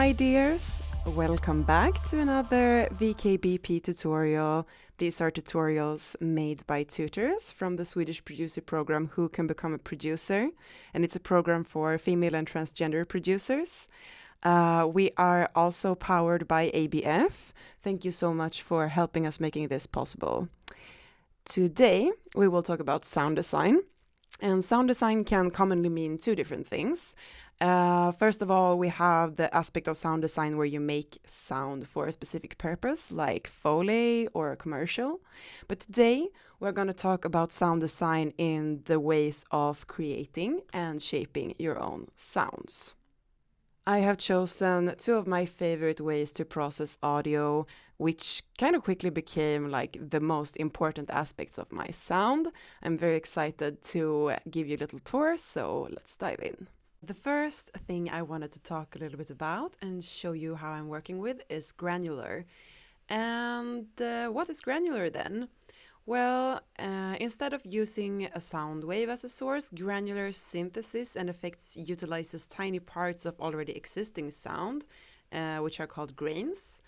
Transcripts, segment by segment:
Hi dears, welcome back to another VKBP tutorial. These are tutorials made by tutors from the Swedish producer program Who Can Become a Producer, and it's a program for female and transgender producers. We are also powered by ABF. Thank you so much for helping us making this possible. Today we will talk about sound design, and sound design can commonly mean two different things. First of all, we have the aspect of sound design where you make sound for a specific purpose, like Foley or a commercial. But today, we're going to talk about sound design in the ways of creating and shaping your own sounds. I have chosen two of my favorite ways to process audio, which kind of quickly became like the most important aspects of my sound. I'm very excited to give you a little tour, so let's dive in. The first thing I wanted to talk a little bit about and show you how I'm working with is Granular. And what is Granular then? Well, instead of using a sound wave as a source, Granular Synthesis and effects utilizes tiny parts of already existing sound, which are called grains.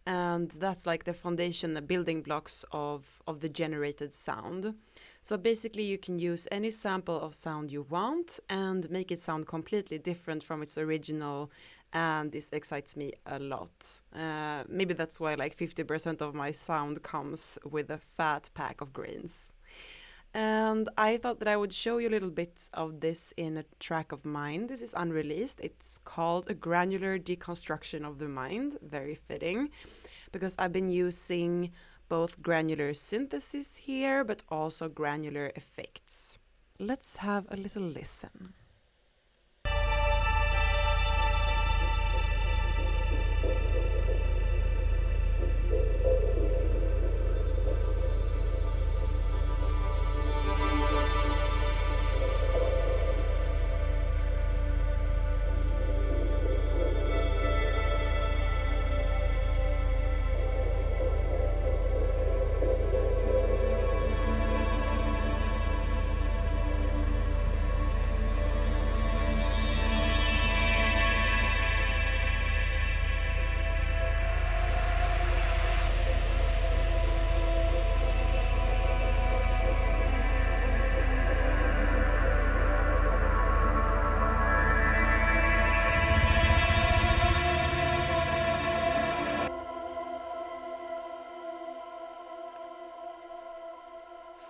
And that's like the foundation, the building blocks of the generated sound. So basically you can use any sample of sound you want and make it sound completely different from its original, and this excites me a lot. Maybe that's why like 50% of my sound comes with a fat pack of grains. And I thought that I would show you a little bit of this in a track of mine. This is unreleased. It's called A Granular Deconstruction of the Mind. Very fitting, because I've been using both granular synthesis here, but also granular effects. Let's have a little listen.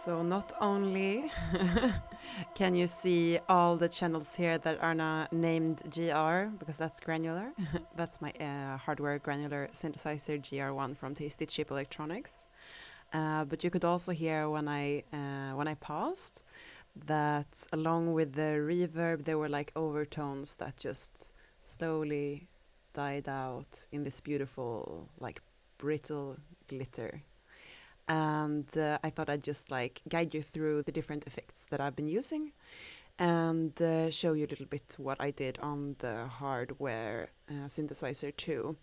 So not only can you see all the channels here that are now named GR, because that's granular, that's my hardware granular synthesizer GR1 from Tasty Cheap Electronics. But you could also hear when I paused that along with the reverb there were like overtones that just slowly died out in this beautiful like brittle glitter. And I thought I'd just like guide you through the different effects that I've been using and show you a little bit what I did on the hardware synthesizer too.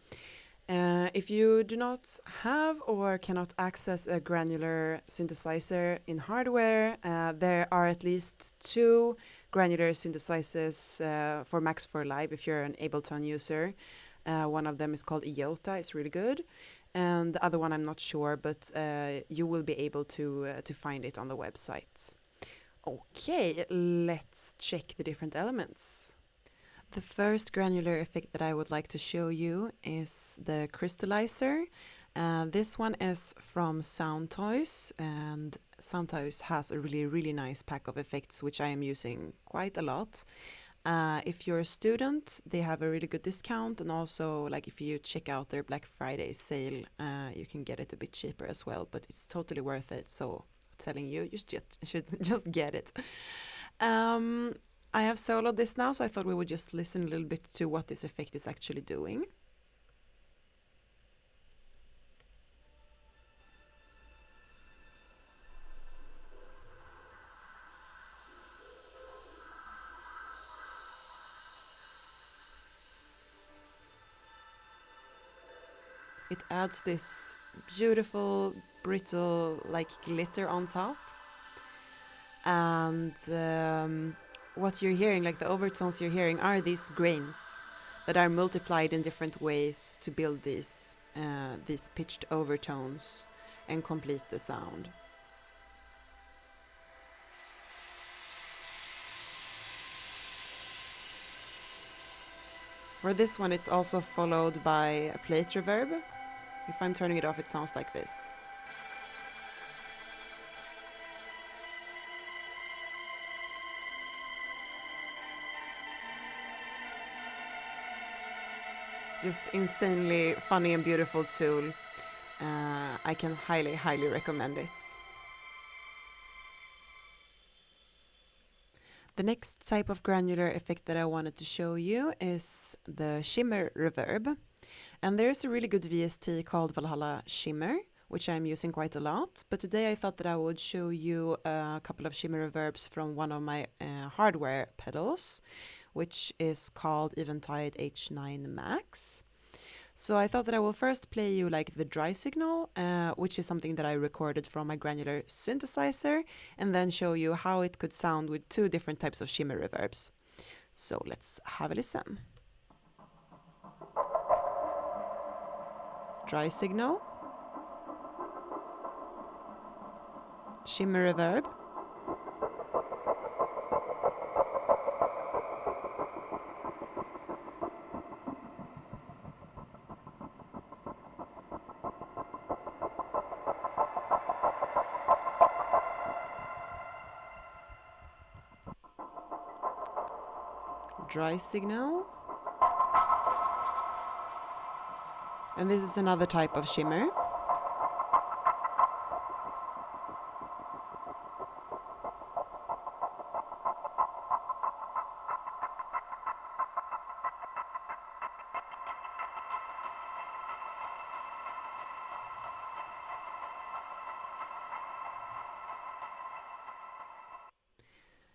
If you do not have or cannot access a granular synthesizer in hardware, there are at least two granular synthesizers for Max for Live if you're an Ableton user. One of them is called Iota, it's really good. And the other one I'm not sure, but you will be able to find it on the website. Okay, let's check the different elements. The first granular effect that I would like to show you is the Crystallizer. This one is from Soundtoys, and Soundtoys has a really nice pack of effects which I am using quite a lot. If you're a student, they have a really good discount, and also like if you check out their Black Friday sale, you can get it a bit cheaper as well, but it's totally worth it. So I'm telling you, you should just get it. I have soloed this now, so I thought we would just listen a little bit to what this effect is actually doing. It adds this beautiful, brittle, like glitter on top. And what you're hearing, like the overtones you're hearing, are these grains. that are multiplied in different ways to build these pitched overtones and complete the sound. For this one, it's also followed by a plate reverb. If I'm turning it off, it sounds like this. Just insanely funny and beautiful tool. I can highly recommend it. The next type of granular effect that I wanted to show you is the Shimmer Reverb. And there's a really good VST called Valhalla Shimmer, which I'm using quite a lot. But today I thought that I would show you a couple of Shimmer Reverbs from one of my hardware pedals, which is called Eventide H9 Max. So I thought that I will first play you like the dry signal, which is something that I recorded from my Granular Synthesizer, and then show you how it could sound with two different types of Shimmer Reverbs. So let's have a listen. Dry signal. Shimmer Reverb. Dry signal. And this is another type of shimmer.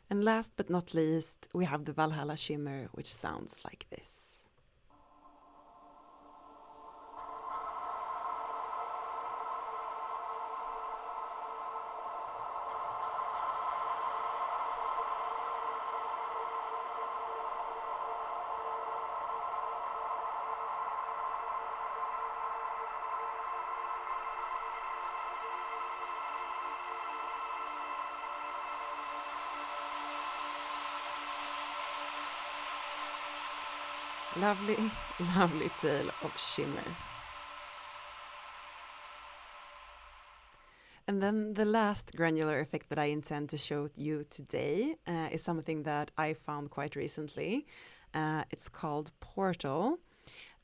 And last but not least, we have the Valhalla Shimmer, which sounds like this. Lovely, lovely tale of shimmer. And then the last granular effect that I intend to show you today is something that I found quite recently. It's called Portal,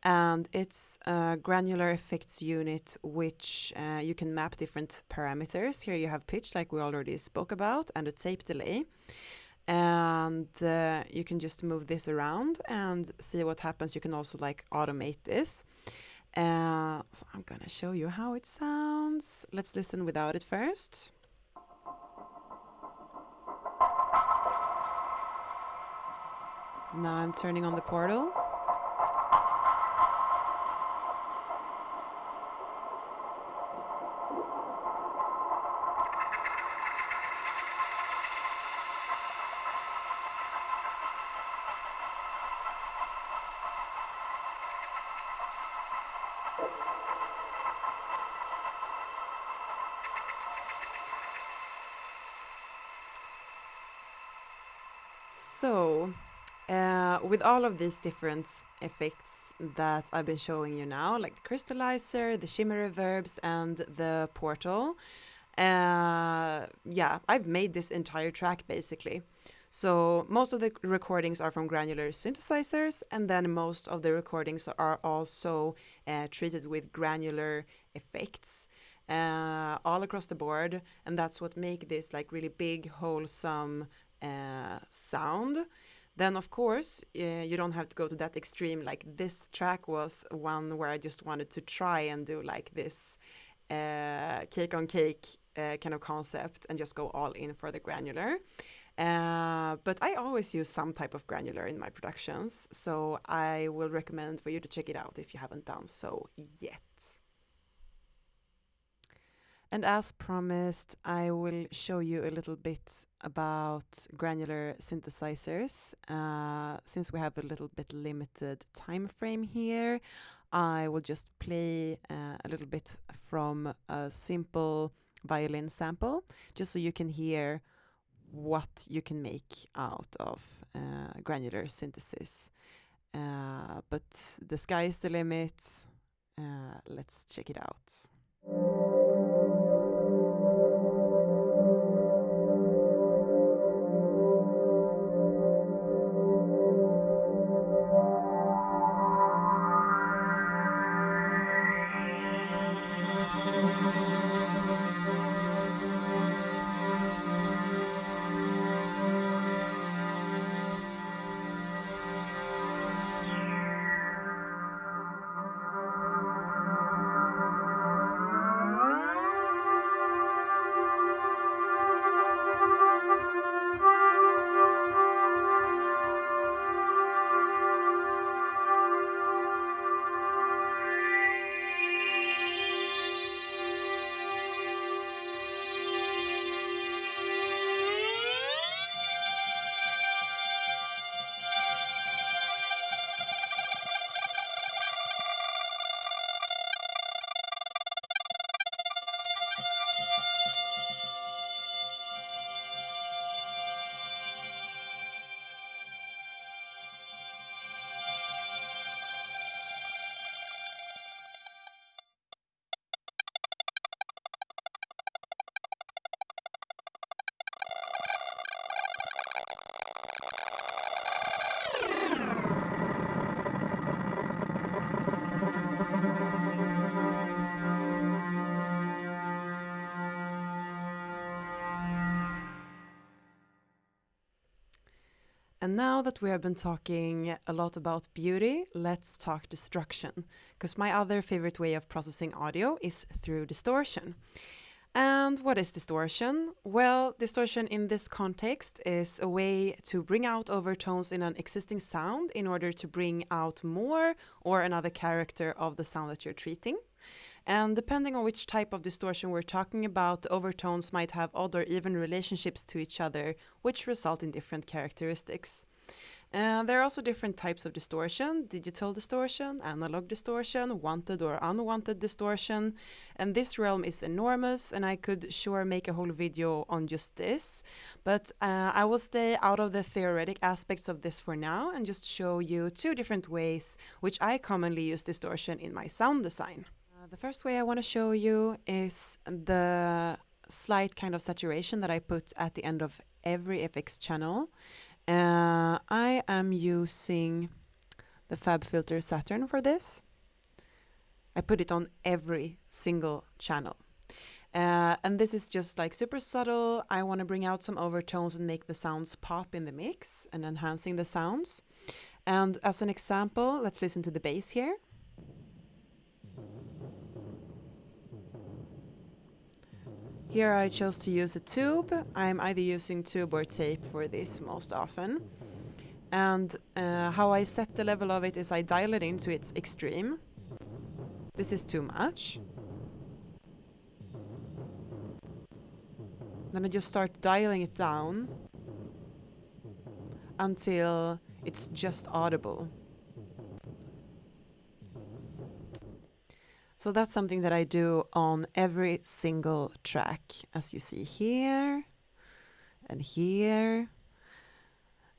and it's a granular effects unit which you can map different parameters. Here you have pitch, like we already spoke about, and a tape delay. And you can just move this around and see what happens. You can also like automate this. So I'm gonna show you how it sounds. Let's listen without it first. Now I'm turning on the portal. So, with all of these different effects that I've been showing you now, like the Crystallizer, the Shimmer Reverbs, and the Portal, yeah, I've made this entire track basically. So most of the recordings are from Granular Synthesizers, and then most of the recordings are also treated with granular effects all across the board, and that's what make this like really big, wholesome sound. Then of course you don't have to go to that extreme. Like this track was one where I just wanted to try and do like this cake on cake kind of concept and just go all in for the granular. But I always use some type of granular in my productions, so I will recommend for you to check it out if you haven't done so yet. And as promised, I will show you a little bit about granular synthesizers. Since we have a little bit limited time frame here, I will just play a little bit from a simple violin sample, just so you can hear what you can make out of granular synthesis. But the sky is the limit. Let's check it out. And now that we have been talking a lot about beauty, let's talk destruction. Because my other favorite way of processing audio is through distortion. And what is distortion? Well, distortion in this context is a way to bring out overtones in an existing sound in order to bring out more or another character of the sound that you're treating. And depending on which type of distortion we're talking about, the overtones might have odd or even relationships to each other, which result in different characteristics. There are also different types of distortion: digital distortion, analog distortion, wanted or unwanted distortion. And this realm is enormous, and I could sure make a whole video on just this. But I will stay out of the theoretic aspects of this for now and just show you two different ways which I commonly use distortion in my sound design. The first way I want to show you is the slight kind of saturation that I put at the end of every FX channel. I am using the FabFilter Saturn for this. I put it on every single channel. And this is just like super subtle. I want to bring out some overtones and make the sounds pop in the mix and enhancing the sounds. And as an example, let's listen to the bass here. Here I chose to use a tube. I'm either using tube or tape for this most often. And how I set the level of it is I dial it into its extreme. This is too much. Then I just start dialing it down until it's just audible. So that's something that I do on every single track, as you see here and here.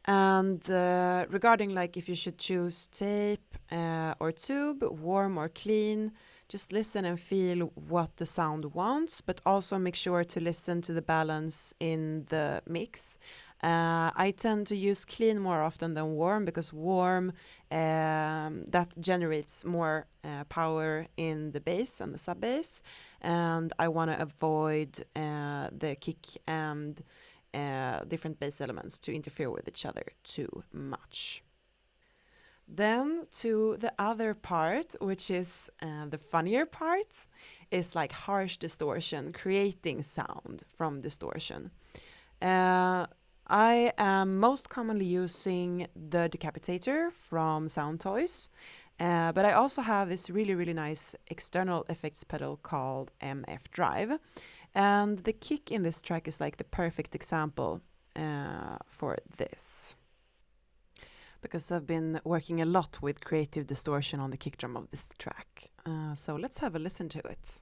And regarding like if you should choose tape or tube, warm or clean, just listen and feel what the sound wants, but also make sure to listen to the balance in the mix. I tend to use clean more often than warm, because warm, that generates more power in the bass and the sub bass, and I want to avoid the kick and different bass elements to interfere with each other too much. Then to the other part, which is the funnier part, is like harsh distortion, creating sound from distortion. I am most commonly using the decapitator from Sound Toys. But I also have this really, really nice external effects pedal called MF Drive. And the kick in this track is like the perfect example for this. Because I've been working a lot with creative distortion on the kick drum of this track. So let's have a listen to it.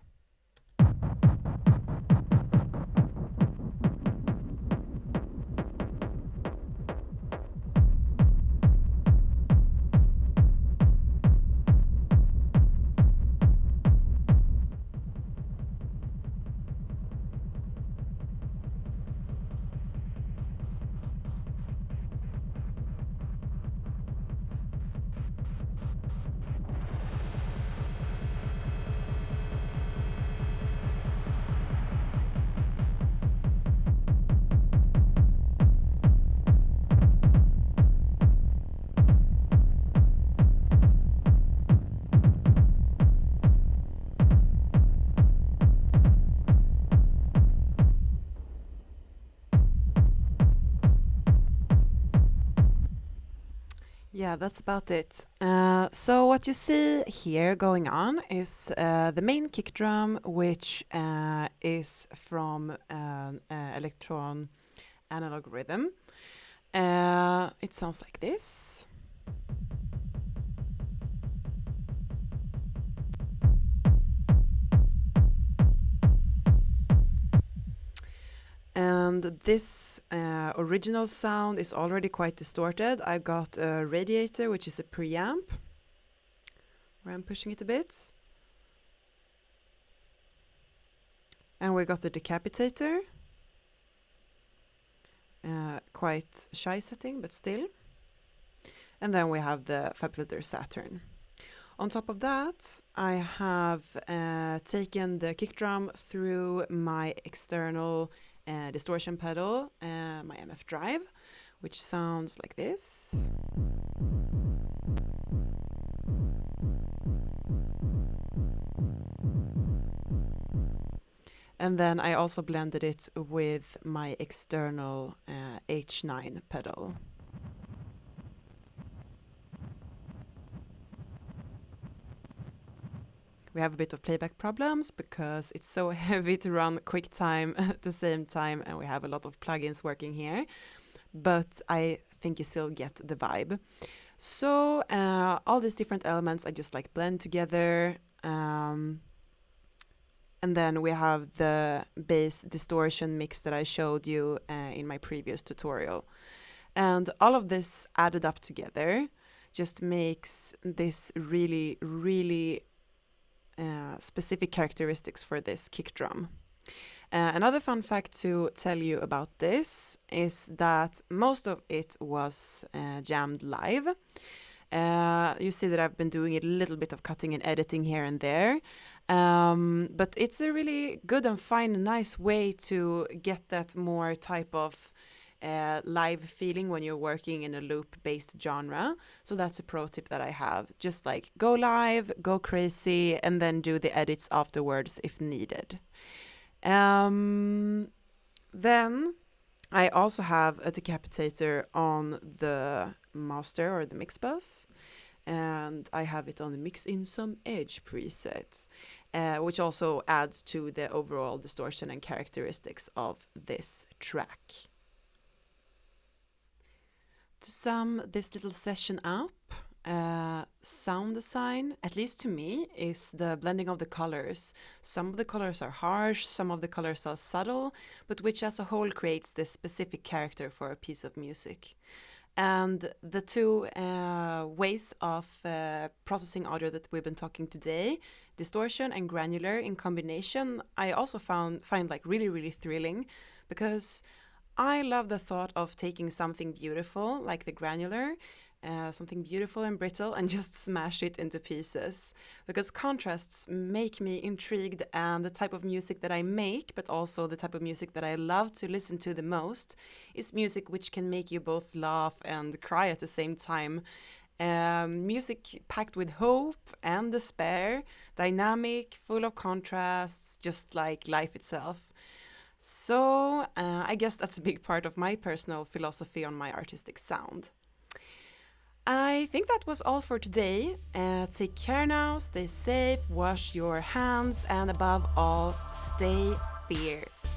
Yeah, that's about it. So what you see here going on is the main kick drum, which is from an electron analog rhythm. It sounds like this. And this original sound is already quite distorted. I got a radiator, which is a preamp, where I'm pushing it a bit. And we got the decapitator. Quite shy setting, but still. And then we have the FabFilter Saturn. On top of that, I have taken the kick drum through my external distortion pedal, my MF Drive, which sounds like this. And then I also blended it with my external H9 pedal. We have a bit of playback problems because it's so heavy to run QuickTime at the same time, and we have a lot of plugins working here. But I think you still get the vibe. So all these different elements I just like blend together. And then we have the bass distortion mix that I showed you in my previous tutorial. And all of this added up together just makes this really, really specific characteristics for this kick drum. Another fun fact to tell you about this is that most of it was jammed live. You see that I've been doing a little bit of cutting and editing here and there. But it's a really good and fine and nice way to get that more type of live feeling when you're working in a loop-based genre. So that's a pro tip that I have. Just like go live, go crazy, and then do the edits afterwards if needed. Then I also have a decapitator on the master or the mix bus. And I have it on the Mix in Some Edge preset, which also adds to the overall distortion and characteristics of this track. To sum this little session up, sound design, at least to me, is the blending of the colors. Some of the colors are harsh, some of the colors are subtle, but which as a whole creates this specific character for a piece of music. And the two ways of processing audio that we've been talking today, distortion and granular in combination, I also find like really, really thrilling, because I love the thought of taking something beautiful like the granular, something beautiful and brittle, and just smash it into pieces, because contrasts make me intrigued, and the type of music that I make, but also the type of music that I love to listen to the most, is music which can make you both laugh and cry at the same time. Music packed with hope and despair, dynamic, full of contrasts, just like life itself. So I guess that's a big part of my personal philosophy on my artistic sound. I think that was all for today. Take care now, stay safe, wash your hands, and above all, stay fierce.